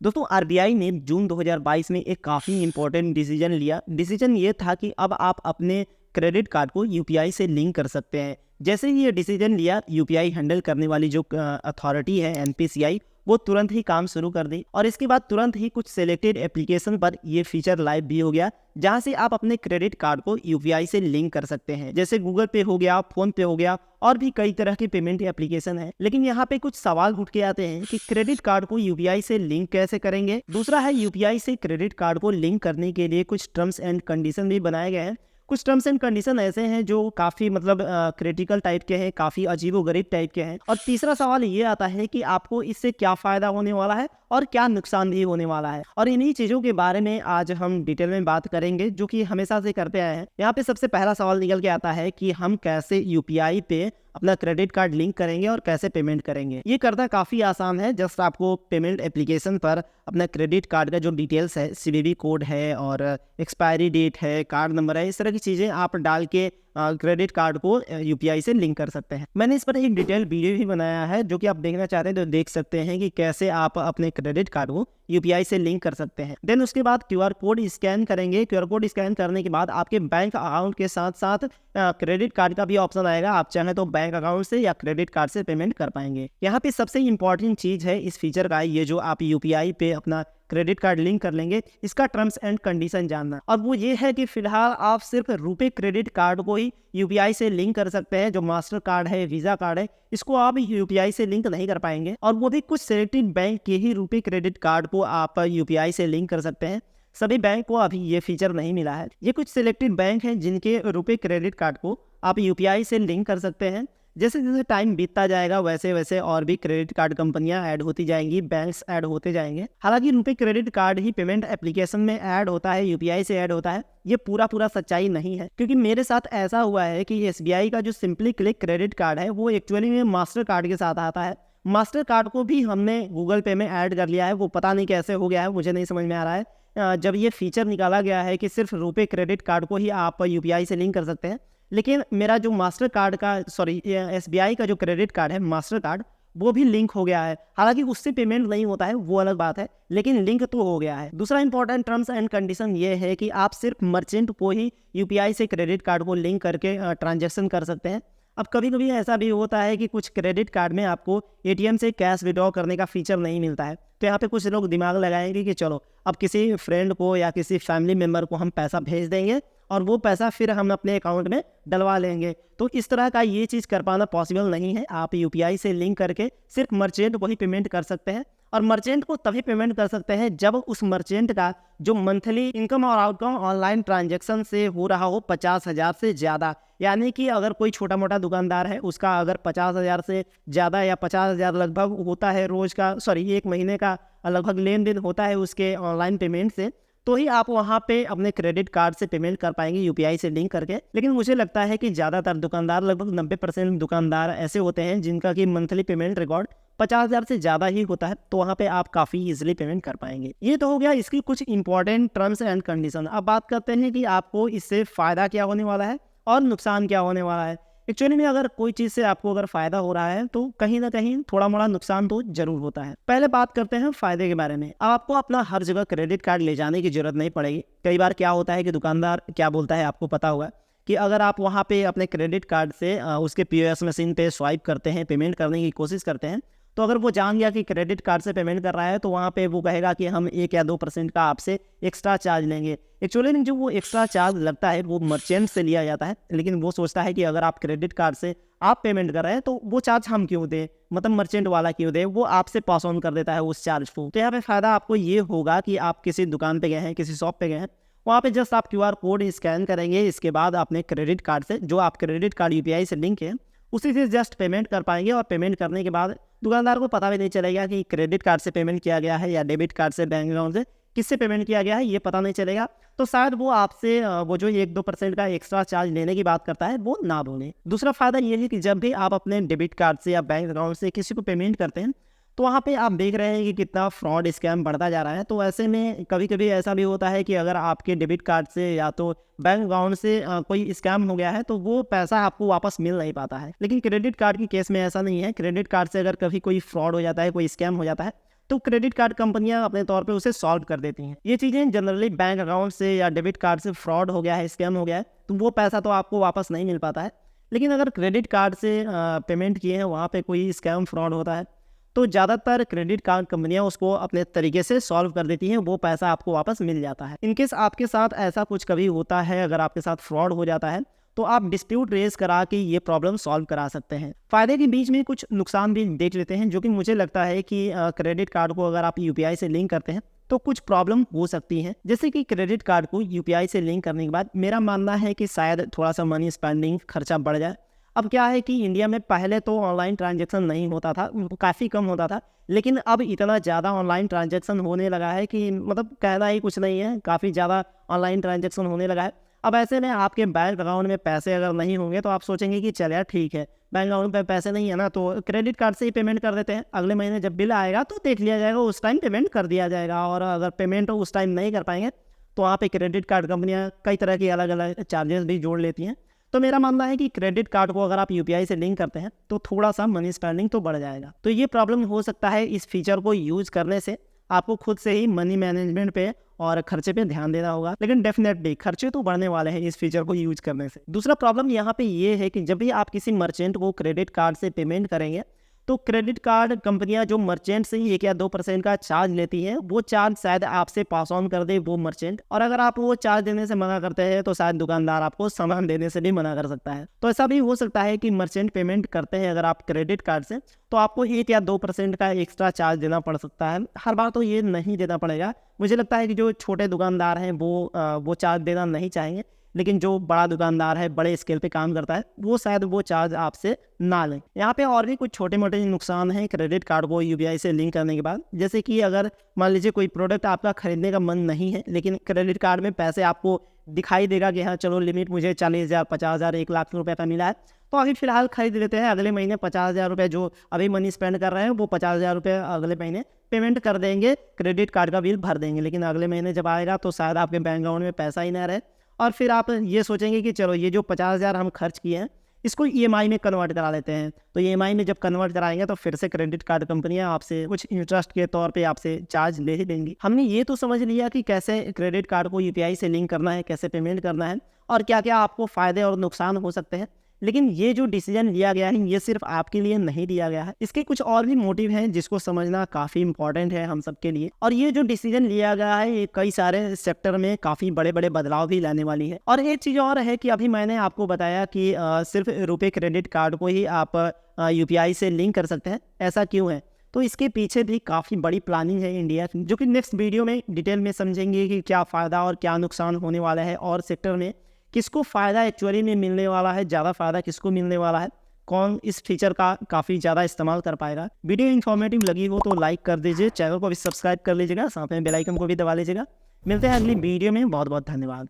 दोस्तों आरबीआई ने जून 2022 में एक काफ़ी इंपॉर्टेंट डिसीजन लिया। डिसीजन ये था कि अब आप अपने क्रेडिट कार्ड को यूपीआई से लिंक कर सकते हैं। जैसे ही ये डिसीजन लिया, यूपीआई हैंडल करने वाली जो अथॉरिटी है एनपीसीआई, वो तुरंत ही काम शुरू कर दी और इसके बाद तुरंत ही कुछ सिलेक्टेड एप्लीकेशन पर ये फीचर लाइव भी हो गया, जहां से आप अपने क्रेडिट कार्ड को यूपीआई से लिंक कर सकते हैं। जैसे गूगल पे हो गया, फोन पे हो गया और भी कई तरह के पेमेंट एप्लीकेशन है। लेकिन यहाँ पे कुछ सवाल उठ के आते हैं कि क्रेडिट कार्ड को यूपीआई से लिंक कैसे करेंगे। दूसरा है, यूपीआई से क्रेडिट कार्ड को लिंक करने के लिए कुछ टर्म्स एंड कंडीशन भी बनाए गए हैं। कुछ टर्म्स एंड कंडीशन ऐसे हैं जो काफ़ी क्रिटिकल टाइप के हैं, काफ़ी अजीबोगरीब टाइप के हैं। और तीसरा सवाल ये आता है कि आपको इससे क्या फ़ायदा होने वाला है और क्या नुकसान भी होने वाला है। और इन्हीं चीज़ों के बारे में आज हम डिटेल में बात करेंगे, जो कि हमेशा से करते आए हैं। यहाँ पे सबसे पहला सवाल निकल के आता है कि हम कैसे यूपीआई पे अपना क्रेडिट कार्ड लिंक करेंगे और कैसे पेमेंट करेंगे। ये करना काफ़ी आसान है। जस्ट आपको पेमेंट एप्लीकेशन पर अपना क्रेडिट कार्ड का जो डिटेल्स है, सीवीवी कोड है और एक्सपायरी डेट है, कार्ड नंबर है, इस तरह की चीज़ें आप डाल के क्रेडिट कार्ड को यूपीआई से लिंक कर सकते हैं। मैंने इस पर एक डिटेल वीडियो भी बनाया है, जो कि आप देखना चाहते हैं तो देख सकते हैं कि कैसे आप अपने क्रेडिट कार्ड को यूपीआई से लिंक कर सकते हैं। देन उसके बाद क्यूआर कोड स्कैन करेंगे। क्यूआर कोड स्कैन करने के बाद आपके बैंक अकाउंट के साथ साथ क्रेडिट कार्ड का भी ऑप्शन आएगा। आप चाहें तो बैंक अकाउंट से या क्रेडिट कार्ड से पेमेंट कर पाएंगे। यहाँ पे सबसे इंपॉर्टेंट चीज़ है इस फीचर का, ये जो आप यूपीआई पे अपना क्रेडिट कार्ड लिंक कर लेंगे, इसका टर्म्स एंड कंडीशन जानना। और वो ये है कि फिलहाल आप सिर्फ रुपे क्रेडिट कार्ड को ही यूपीआई से लिंक कर सकते हैं। जो मास्टर कार्ड है, वीज़ा कार्ड है, इसको आप यूपीआई से लिंक नहीं कर पाएंगे। और वो भी कुछ सिलेक्टेड बैंक के ही रुपे क्रेडिट कार्ड को आप यूपीआई से लिंक कर सकते हैं। सभी बैंक को अभी ये फीचर नहीं मिला है। ये कुछ सिलेक्टेड बैंक हैं जिनके रुपे क्रेडिट कार्ड को आप यूपीआई से लिंक कर सकते हैं। जैसे जैसे टाइम बीतता जाएगा वैसे वैसे और भी क्रेडिट कार्ड कंपनियां ऐड होती जाएंगी, बैंक्स ऐड होते जाएंगे। हालांकि रुपे क्रेडिट कार्ड ही पेमेंट एप्लीकेशन में ऐड होता है, यूपीआई से ऐड होता है, ये पूरा सच्चाई नहीं है। क्योंकि मेरे साथ ऐसा हुआ है कि एसबीआई का जो सिंपली क्लिक क्रेडिट कार्ड है वो एक्चुअली में मास्टर कार्ड के साथ आता है। मास्टर कार्ड को भी हमने गूगल पे में ऐड कर लिया है। वो पता नहीं कैसे हो गया है, मुझे नहीं समझ में आ रहा है। जब ये फीचर निकाला गया है कि सिर्फ रुपे क्रेडिट कार्ड को ही आप यूपीआई से लिंक कर सकते हैं, लेकिन मेरा जो मास्टर कार्ड का एसबीआई का जो क्रेडिट कार्ड है मास्टर कार्ड, वो भी लिंक हो गया है। हालांकि उससे पेमेंट नहीं होता है, वो अलग बात है, लेकिन लिंक तो हो गया है। दूसरा इंपॉर्टेंट टर्म्स एंड कंडीशन ये है कि आप सिर्फ मर्चेंट को ही यूपीआई से क्रेडिट कार्ड को लिंक करके ट्रांजैक्शन कर सकते हैं। अब कभी कभी ऐसा भी होता है कि कुछ क्रेडिट कार्ड में आपको एटीएम से कैश विड्रॉ करने का फीचर नहीं मिलता है। तो यहाँ पे कुछ लोग दिमाग लगाएंगे कि चलो अब किसी फ्रेंड को या किसी फैमिली मेम्बर को हम पैसा भेज देंगे और वो पैसा फिर हम अपने अकाउंट में डलवा लेंगे। तो इस तरह का ये चीज़ कर पाना पॉसिबल नहीं है। आप यूपीआई से लिंक करके सिर्फ मर्चेंट को ही पेमेंट कर सकते हैं। और मर्चेंट को तभी पेमेंट कर सकते हैं जब उस मर्चेंट का जो मंथली इनकम और आउटकम ऑनलाइन ट्रांजैक्शन से हो रहा हो 50,000 से ज़्यादा। यानी कि अगर कोई छोटा मोटा दुकानदार है, उसका अगर 50,000 से ज़्यादा या 50,000 लगभग होता है रोज़ का, एक महीने का लगभग लेन देन होता है उसके ऑनलाइन पेमेंट से, तो ही आप वहाँ पे अपने क्रेडिट कार्ड से पेमेंट कर पाएंगे यूपीआई से लिंक करके। लेकिन मुझे लगता है कि ज़्यादातर दुकानदार, लगभग 90% दुकानदार ऐसे होते हैं जिनका कि मंथली पेमेंट रिकॉर्ड 50,000 से ज़्यादा ही होता है, तो वहाँ पे आप काफ़ी इजीली पेमेंट कर पाएंगे। ये तो हो गया इसकी कुछ इंपॉर्टेंट टर्म्स एंड कंडीशन। अब बात करते हैं कि आपको इससे फ़ायदा क्या होने वाला है और नुकसान क्या होने वाला है। एक्चुअली में अगर कोई चीज़ से आपको अगर फ़ायदा हो रहा है तो कहीं ना कहीं थोड़ा मोड़ा नुकसान तो जरूर होता है। पहले बात करते हैं फ़ायदे के बारे में। अब आपको अपना हर जगह क्रेडिट कार्ड ले जाने की जरूरत नहीं पड़ेगी। कई बार क्या होता है कि दुकानदार क्या बोलता है, आपको पता होगा कि अगर आप वहाँ पे अपने क्रेडिट कार्ड से उसके पीओएस मशीन पे स्वाइप करते हैं, पेमेंट करने की कोशिश करते हैं, तो अगर वो जान गया कि क्रेडिट कार्ड से पेमेंट कर रहा है तो वहाँ पे वो कहेगा कि हम 1 या 2% का आपसे एक्स्ट्रा चार्ज लेंगे। एक्चुअली जो वो एक्स्ट्रा चार्ज लगता है वो मर्चेंट से लिया जाता है, लेकिन वो सोचता है कि अगर आप क्रेडिट कार्ड से आप पेमेंट कर रहे हैं तो वो चार्ज हम क्यों दें, मतलब मर्चेंट वाला क्यों दे, वो आपसे पास ऑन कर देता है उस चार्ज को। तो यहाँ पे फ़ायदा आपको ये होगा कि आप किसी दुकान पे गए हैं, किसी शॉप पे गए हैं, वहाँ पे जस्ट आप क्यूआर कोड स्कैन करेंगे। इसके बाद अपने क्रेडिट कार्ड से, जो आप क्रेडिट कार्ड यूपीआई से लिंक है, उसी से जस्ट पेमेंट कर पाएंगे। और पेमेंट करने के बाद दुकानदार को पता भी नहीं चलेगा कि क्रेडिट कार्ड से पेमेंट किया गया है या डेबिट कार्ड से, बैंक अकाउंट से किससे पेमेंट किया गया है, ये पता नहीं चलेगा। तो शायद वो आपसे वो जो 1-2% का एक्स्ट्रा चार्ज लेने की बात करता है वो ना बोले। दूसरा फायदा ये है कि जब भी आप अपने डेबिट कार्ड से या बैंक अकाउंट से किसी को पेमेंट करते हैं तो वहाँ पे आप देख रहे हैं कि कितना फ्रॉड स्कैम बढ़ता जा रहा है। तो ऐसे में कभी कभी ऐसा भी होता है कि अगर आपके डेबिट कार्ड से या तो बैंक अकाउंट से कोई स्कैम हो गया है तो वो पैसा आपको वापस मिल नहीं पाता है। लेकिन क्रेडिट कार्ड के केस में ऐसा नहीं है। क्रेडिट कार्ड से अगर कभी कोई फ्रॉड हो जाता है, कोई स्कैम हो जाता है, तो क्रेडिट कार्ड कंपनियां अपने तौर पे उसे सॉल्व कर देती हैं। ये चीज़ें जनरली बैंक अकाउंट से या डेबिट कार्ड से फ्रॉड हो गया है, स्कैम हो गया है, तो वो पैसा तो आपको वापस नहीं मिल पाता है। लेकिन अगर क्रेडिट कार्ड से पेमेंट किए हैं, वहाँ पे कोई स्कैम फ्रॉड होता है, तो ज़्यादातर क्रेडिट कार्ड कंपनियां उसको अपने तरीके से सॉल्व कर देती हैं, वो पैसा आपको वापस मिल जाता है। इनकेस आपके साथ ऐसा कुछ कभी होता है, अगर आपके साथ फ्रॉड हो जाता है, तो आप डिस्प्यूट रेज करा के ये प्रॉब्लम सॉल्व करा सकते हैं। फायदे के बीच में कुछ नुकसान भी देख लेते हैं, जो कि मुझे लगता है कि क्रेडिट कार्ड को अगर आप यूपीआई से लिंक करते हैं तो कुछ प्रॉब्लम हो सकती है। जैसे कि क्रेडिट कार्ड को यूपीआई से लिंक करने के बाद मेरा मानना है कि शायद थोड़ा सा मनी स्पेंडिंग खर्चा बढ़ जाए। अब क्या है कि इंडिया में पहले तो ऑनलाइन ट्रांजैक्शन नहीं होता था, काफ़ी कम होता था, लेकिन अब इतना ज़्यादा ऑनलाइन ट्रांजैक्शन होने लगा है कि मतलब कहना ही कुछ नहीं है, काफ़ी ज़्यादा ऑनलाइन ट्रांजैक्शन होने लगा है। अब ऐसे में आपके बैंक अकाउंट में पैसे अगर नहीं होंगे तो आप सोचेंगे कि चल यार ठीक है, बैंक अकाउंट में पैसे नहीं है ना, तो क्रेडिट कार्ड से ही पेमेंट कर देते हैं, अगले महीने जब बिल आएगा तो देख लिया जाएगा, उस टाइम पेमेंट कर दिया जाएगा। और अगर पेमेंट उस टाइम नहीं कर पाएंगे तो वहाँ पे क्रेडिट कार्ड कंपनियाँ कई तरह की अलग अलग चार्जेस भी जोड़ लेती हैं। तो मेरा मानना है कि क्रेडिट कार्ड को अगर आप यूपीआई से लिंक करते हैं तो थोड़ा सा मनी स्पेंडिंग तो बढ़ जाएगा। तो ये प्रॉब्लम हो सकता है इस फीचर को यूज़ करने से आपको खुद से ही मनी मैनेजमेंट पे और खर्चे पे ध्यान देना होगा, लेकिन डेफिनेटली खर्चे तो बढ़ने वाले हैं इस फीचर को यूज करने से। दूसरा प्रॉब्लम यहाँ पे ये है कि जब भी आप किसी मर्चेंट को क्रेडिट कार्ड से पेमेंट करेंगे तो क्रेडिट कार्ड कंपनियां जो मर्चेंट से 1 या 2% का चार्ज लेती हैं, वो चार्ज शायद आपसे पास ऑन कर दे वो मर्चेंट, और अगर आप वो चार्ज देने से मना करते हैं तो शायद दुकानदार आपको सामान देने से भी मना कर सकता है। तो ऐसा भी हो सकता है कि मर्चेंट पेमेंट करते हैं अगर आप क्रेडिट कार्ड से, तो आपको 1 या 2% का एक्स्ट्रा चार्ज देना पड़ सकता है। हर बार तो ये नहीं देना पड़ेगा। मुझे लगता है कि जो छोटे दुकानदार हैं वो चार्ज देना नहीं चाहेंगे, लेकिन जो बड़ा दुकानदार है, बड़े स्केल पे काम करता है, वो शायद वो चार्ज आपसे ना लें। यहाँ पे और भी कुछ छोटे मोटे नुकसान हैं क्रेडिट कार्ड को यूपीआई से लिंक करने के बाद। जैसे कि अगर मान लीजिए कोई प्रोडक्ट आपका खरीदने का मन नहीं है, लेकिन क्रेडिट कार्ड में पैसे आपको दिखाई देगा कि हाँ चलो लिमिट मुझे 40,000, 50,000, 1 लाख रुपए का मिला है, तो अभी फिलहाल खरीद लेते हैं। अगले महीने 50,000 रुपये जो अभी मनी स्पेंड कर रहे हैं, वो 50,000 रुपये अगले महीने पेमेंट कर देंगे, क्रेडिट कार्ड का बिल भर देंगे। लेकिन अगले महीने जब आएगा तो शायद आपके बैंक अकाउंट में पैसा ही ना रहे, और फिर आप ये सोचेंगे कि चलो ये जो 50,000 हम खर्च किए हैं इसको ईएमआई में कन्वर्ट करा लेते हैं। तो ईएमआई में जब कन्वर्ट कराएंगे तो फिर से क्रेडिट कार्ड कंपनियां आपसे कुछ इंटरेस्ट के तौर पे आपसे चार्ज ले ही देंगी। हमने ये तो समझ लिया कि कैसे क्रेडिट कार्ड को यूपीआई से लिंक करना है, कैसे पेमेंट करना है, और क्या क्या आपको फ़ायदे और नुकसान हो सकते हैं। लेकिन ये जो डिसीजन लिया गया है ये सिर्फ आपके लिए नहीं लिया गया है, इसके कुछ और भी मोटिव हैं जिसको समझना काफ़ी इंपॉर्टेंट है हम सबके लिए। और ये जो डिसीजन लिया गया है ये कई सारे सेक्टर में काफ़ी बड़े बड़े बदलाव भी लाने वाली है। और एक चीज़ और है कि अभी मैंने आपको बताया कि सिर्फ रुपए क्रेडिट कार्ड को ही आप यूपीआई से लिंक कर सकते हैं। ऐसा क्यों है? तो इसके पीछे भी काफ़ी बड़ी प्लानिंग है इंडिया की, जो कि नेक्स्ट वीडियो में डिटेल में समझेंगे कि क्या फ़ायदा और क्या नुकसान होने वाला है, और सेक्टर में किसको फ़ायदा एक्चुअली में मिलने वाला है, ज़्यादा फ़ायदा किसको मिलने वाला है, कौन इस फीचर का काफ़ी ज़्यादा इस्तेमाल कर पाएगा। वीडियो इन्फॉर्मेटिव लगी हो तो लाइक कर दीजिए, चैनल को भी सब्सक्राइब कर लीजिएगा, साथ में बेल आइकन को भी दबा लीजिएगा। मिलते हैं अगली वीडियो में। बहुत बहुत धन्यवाद।